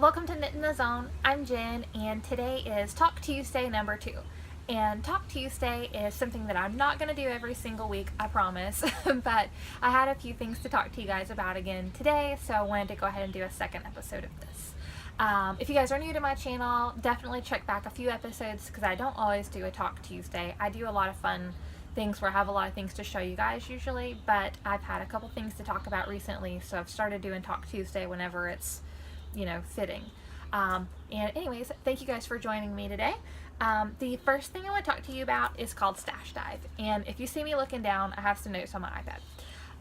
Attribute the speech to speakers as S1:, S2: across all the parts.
S1: Welcome to Knitinthezone. I'm Jen, and today is Talk Tuesday number 2. And Talk Tuesday is something that I'm not going to do every single week, I promise, but I had a few things to talk to you guys about again today, so I wanted to go ahead and do a second episode of this. If you guys are new to my channel, definitely check back a few episodes because I don't always do a Talk Tuesday. I do a lot of fun things where I have a lot of things to show you guys usually, but I've had a couple things to talk about recently, so I've started doing Talk Tuesday whenever it's, you know, fitting. And anyways, thank you guys for joining me today. The first thing I want to talk to you about is called StashDive, and if you see me looking down, I have some notes on my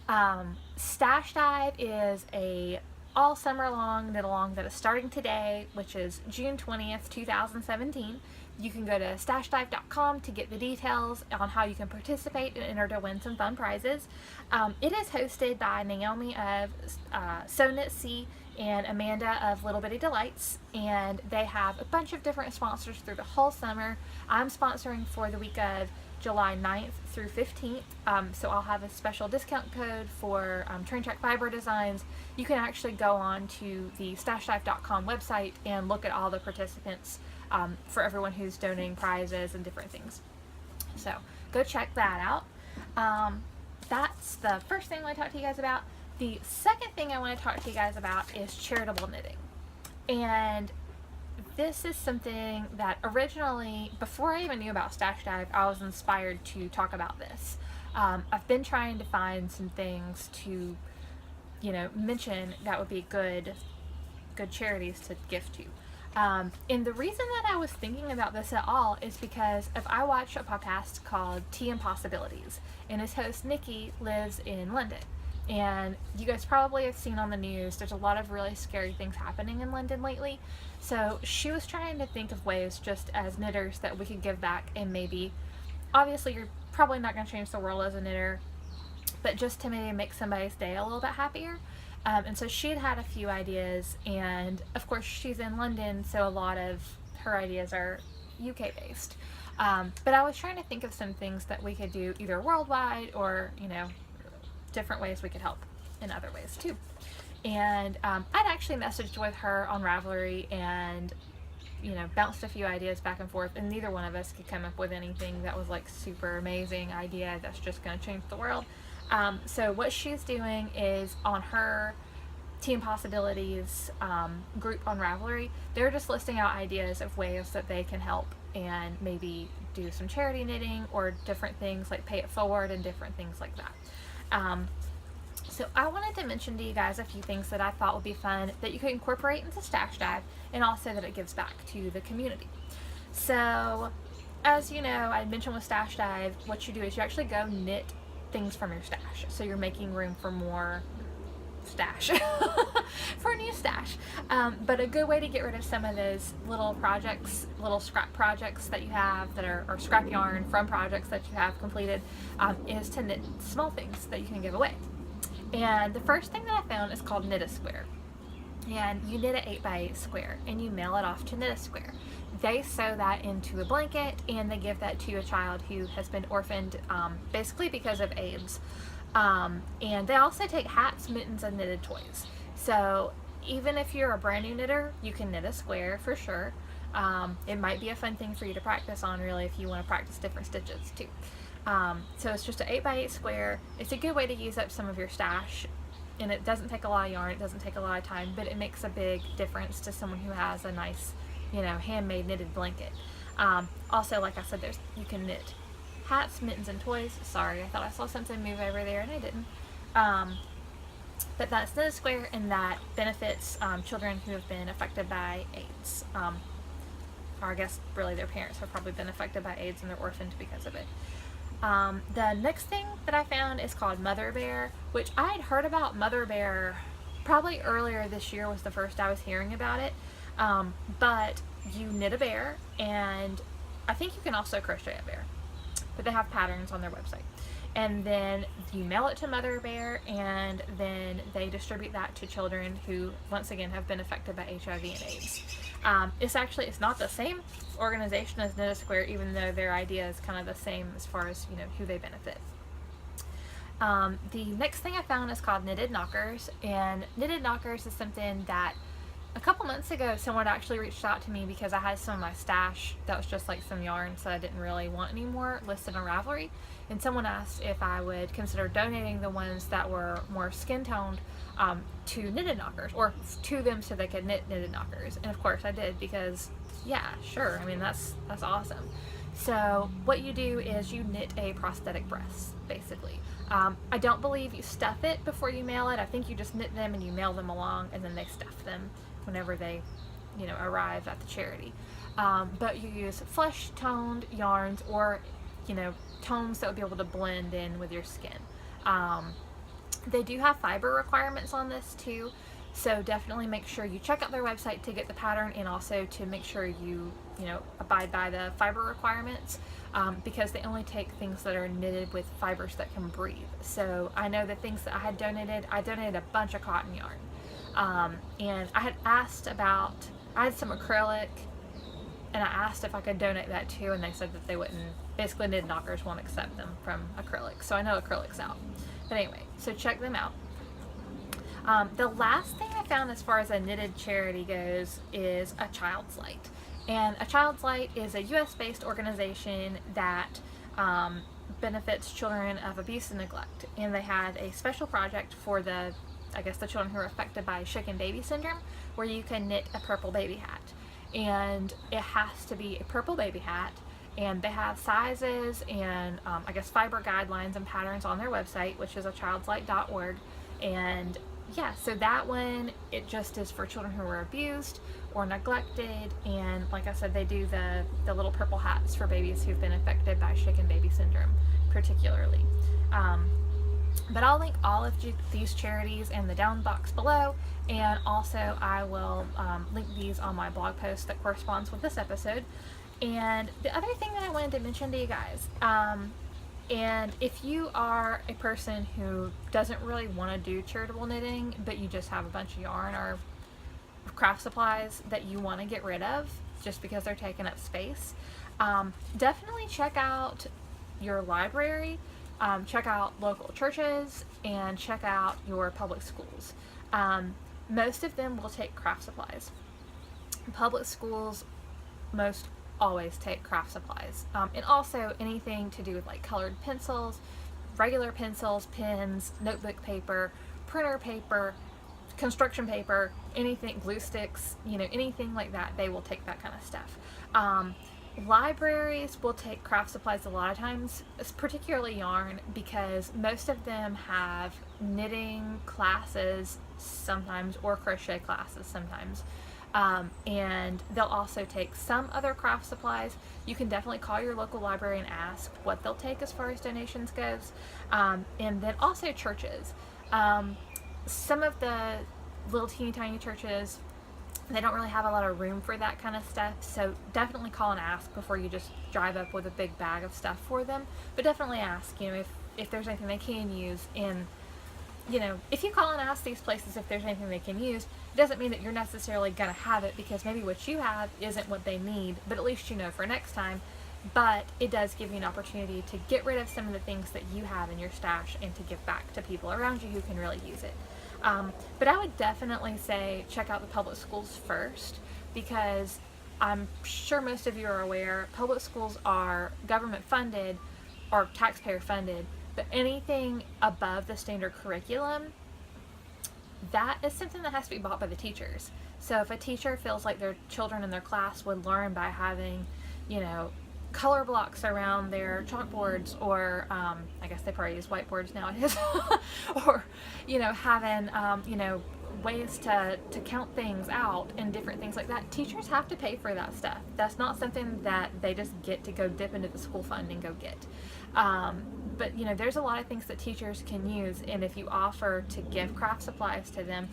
S1: iPad. StashDive is a all summer long knit along that is starting today, which is June 20th, 2017. You can go to StashDiveKAL to get the details on how you can participate and enter to win some fun prizes. It is hosted by Naomi of So Knit C and Amanda of Little Bitty Delights, and they have a bunch of different sponsors through the whole summer. I'm sponsoring for the week of July 9th through 15th, so I'll have a special discount code for TrainTrackFiberDesigns. You can actually go on to the StashDive.com website and look at all the participants for everyone who's donating prizes and different things. So go check that out. That's the first thing I want to talk to you guys about. The second thing I want to talk to you guys about is charitable knitting. And this is something that originally, before I even knew about StashDive, I was inspired to talk about this. I've been trying to find some things to, you know, mention that would be good charities to gift to. And the reason that I was thinking about this at all is because I watch a podcast called Tea and Possibilities, and his host Nikki lives in London. And you guys probably have seen on the news, there's a lot of really scary things happening in London lately. So she was trying to think of ways, just as knitters, that we could give back, and maybe, obviously you're probably not going to change the world as a knitter, but just to maybe make somebody's day a little bit happier. And so she had a few ideas, and of course she's in London, so a lot of her ideas are UK based. But I was trying to think of some things that we could do either worldwide or, you know, different ways we could help in other ways too. And I'd actually messaged with her on Ravelry and, you know, bounced a few ideas back and forth, and neither one of us could come up with anything that was like super amazing idea that's just going to change the world. So what she's doing is on her Tea and Possibilities group on Ravelry, they're just listing out ideas of ways that they can help and maybe do some charity knitting or different things like pay it forward and different things like that. So I wanted to mention to you guys a few things that I thought would be fun that you could incorporate into StashDive, and also that it gives back to the community. So as you know, I mentioned with StashDive, what you do is you actually go knit things from your stash. So you're making room for more stash, for a new stash. But a good way to get rid of some of those little projects, little scrap projects that you have that are scrap yarn from projects that you have completed, is to knit small things that you can give away. And the first thing that I found is called Knit a Square. And you knit an 8x8 square and you mail it off to Knit a Square. They sew that into a blanket and they give that to a child who has been orphaned basically because of AIDS. And they also take hats, mittens, and knitted toys. So even if you're a brand new knitter, you can knit a square for sure. It might be a fun thing for you to practice on, really, if you want to practice different stitches too. So it's just an 8x8 square. It's a good way to use up some of your stash, and it doesn't take a lot of yarn, it doesn't take a lot of time, but it makes a big difference to someone who has a nice, you know, handmade knitted blanket. Also, like I said, you can knit hats, mittens, and toys. Sorry, I thought I saw something move over there and I didn't. But that's Knit a Square, and that benefits children who have been affected by AIDS. Or I guess really their parents have probably been affected by AIDS and they're orphaned because of it. The next thing that I found is called Mother Bear, which I had heard about Mother Bear probably earlier this year was the first I was hearing about it. But you knit a bear, and I think you can also crochet a bear, but they have patterns on their website. And then you mail it to Mother Bear, and then they distribute that to children who, once again, have been affected by HIV and AIDS. It's not the same organization as Knit a Square, even though their idea is kind of the same as far as, you know, who they benefit. The next thing I found is called Knitted Knockers, and Knitted Knockers is something that A couple months ago, someone actually reached out to me because I had some of my stash that was just like some yarns that I didn't really want anymore listed on Ravelry, and someone asked if I would consider donating the ones that were more skin toned to knitted knockers, or to them so they could knit knitted knockers. And of course I did, because yeah, sure, I mean that's awesome. So what you do is you knit a prosthetic breast, basically. I don't believe you stuff it before you mail it. I think you just knit them and you mail them along, and then they stuff them whenever they, you know, arrive at the charity. But you use flesh toned yarns, or, you know, tones that would be able to blend in with your skin. They do have fiber requirements on this too, so definitely make sure you check out their website to get the pattern, and also to make sure you know, abide by the fiber requirements, because they only take things that are knitted with fibers that can breathe. So I know the things that I donated a bunch of cotton yarn, and I had asked about, I had some acrylic, and I asked if I could donate that too, and they said that they wouldn't. Basically, knitted knockers won't accept them from acrylic, so I know acrylic's out. But anyway, so check them out. The last thing I found as far as a knitted charity goes is A Child's Light. And A Child's Light is a US-based organization that benefits children of abuse and neglect. And they had a special project for the, I guess, the children who are affected by shaken baby syndrome, where you can knit a purple baby hat. And it has to be a purple baby hat. And they have sizes and I guess fiber guidelines and patterns on their website, which is achildslight.org. And yeah, so that one, it just is for children who are abused or neglected. And like I said, they do the little purple hats for babies who've been affected by shaken baby syndrome particularly. But I'll link all of these charities in the down box below, and also I will link these on my blog post that corresponds with this episode. And the other thing that I wanted to mention to you guys, and if you are a person who doesn't really want to do charitable knitting, but you just have a bunch of yarn or craft supplies that you want to get rid of just because they're taking up space, definitely check out your library, check out local churches, and check out your public schools. Most of them will take craft supplies. Public schools most always take craft supplies, and also anything to do with like colored pencils, regular pencils, pens, notebook paper, printer paper, construction paper, anything, glue sticks, you know, anything like that, they will take that kind of stuff. Libraries will take craft supplies a lot of times, particularly yarn, because most of them have knitting classes sometimes, or crochet classes sometimes. And they'll also take some other craft supplies. You can definitely call your local library and ask what they'll take as far as donations goes. And then also churches. Some of the little teeny tiny churches, they don't really have a lot of room for that kind of stuff, so definitely call and ask before you just drive up with a big bag of stuff for them. But definitely ask, you know, if there's anything they can use. And you know, if you call and ask these places if there's anything they can use, it doesn't mean that you're necessarily going to have it, because maybe what you have isn't what they need, but at least you know for next time. But it does give you an opportunity to get rid of some of the things that you have in your stash and to give back to people around you who can really use it. But I would definitely say check out the public schools first, because I'm sure most of you are aware public schools are government funded or taxpayer funded, but anything above the standard curriculum, that is something that has to be bought by the teachers. So if a teacher feels like their children in their class would learn by having, you know, color blocks around their chalkboards, or I guess they probably use whiteboards nowadays, or, you know, having, you know, ways to count things out and different things like that, teachers have to pay for that stuff. That's not something that they just get to go dip into the school fund and go get. But you know, there's a lot of things that teachers can use, and if you offer to give craft supplies to them,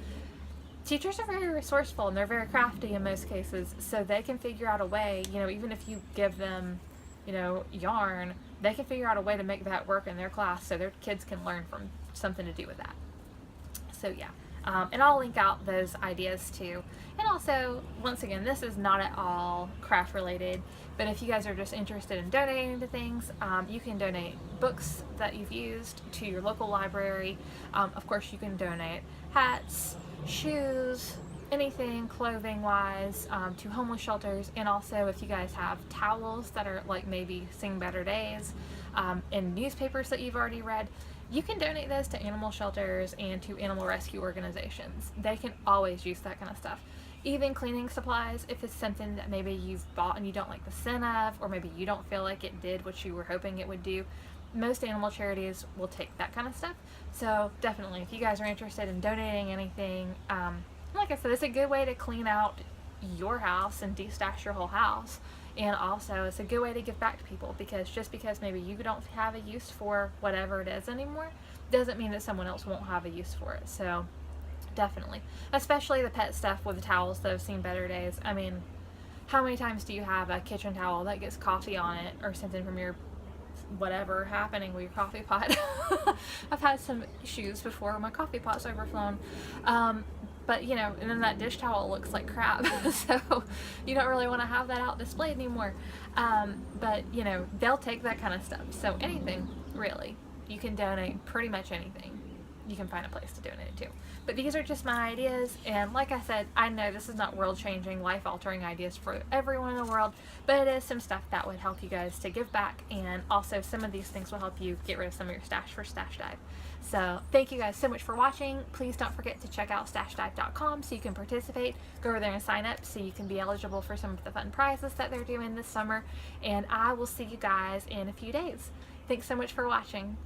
S1: teachers are very resourceful and they're very crafty in most cases, so they can figure out a way, you know, even if you give them, you know, yarn, they can figure out a way to make that work in their class so their kids can learn from something to do with that. So yeah. And I'll link out those ideas too. And also, once again, this is not at all craft related, but if you guys are just interested in donating to things, you can donate books that you've used to your local library. Of course, you can donate hats, shoes, anything clothing wise, to homeless shelters. And also if you guys have towels that are like maybe Sing Better Days, and newspapers that you've already read, you can donate those to animal shelters and to animal rescue organizations. They can always use that kind of stuff. Even cleaning supplies, if it's something that maybe you've bought and you don't like the scent of, or maybe you don't feel like it did what you were hoping it would do, most animal charities will take that kind of stuff. So definitely, if you guys are interested in donating anything, like I said, it's a good way to clean out your house and de-stash your whole house. And also it's a good way to give back to people, because just because maybe you don't have a use for whatever it is anymore doesn't mean that someone else won't have a use for it. So definitely, especially the pet stuff with the towels that have seen better days. I mean, how many times do you have a kitchen towel that gets coffee on it or something from your whatever happening with your coffee pot? I've had some issues before, my coffee pot's overflown. But you know, and then that dish towel looks like crap. So you don't really want to have that out displayed anymore. But you know, they'll take that kind of stuff. So anything, really, you can donate. Pretty much anything you can find a place to donate it to. But these are just my ideas, and like I said, I know this is not world-changing, life-altering ideas for everyone in the world, but it is some stuff that would help you guys to give back, and also some of these things will help you get rid of some of your stash for Stash Dive. So thank you guys so much for watching. Please don't forget to check out StashDive.com so you can participate. Go over there and sign up so you can be eligible for some of the fun prizes that they're doing this summer, and I will see you guys in a few days. Thanks so much for watching.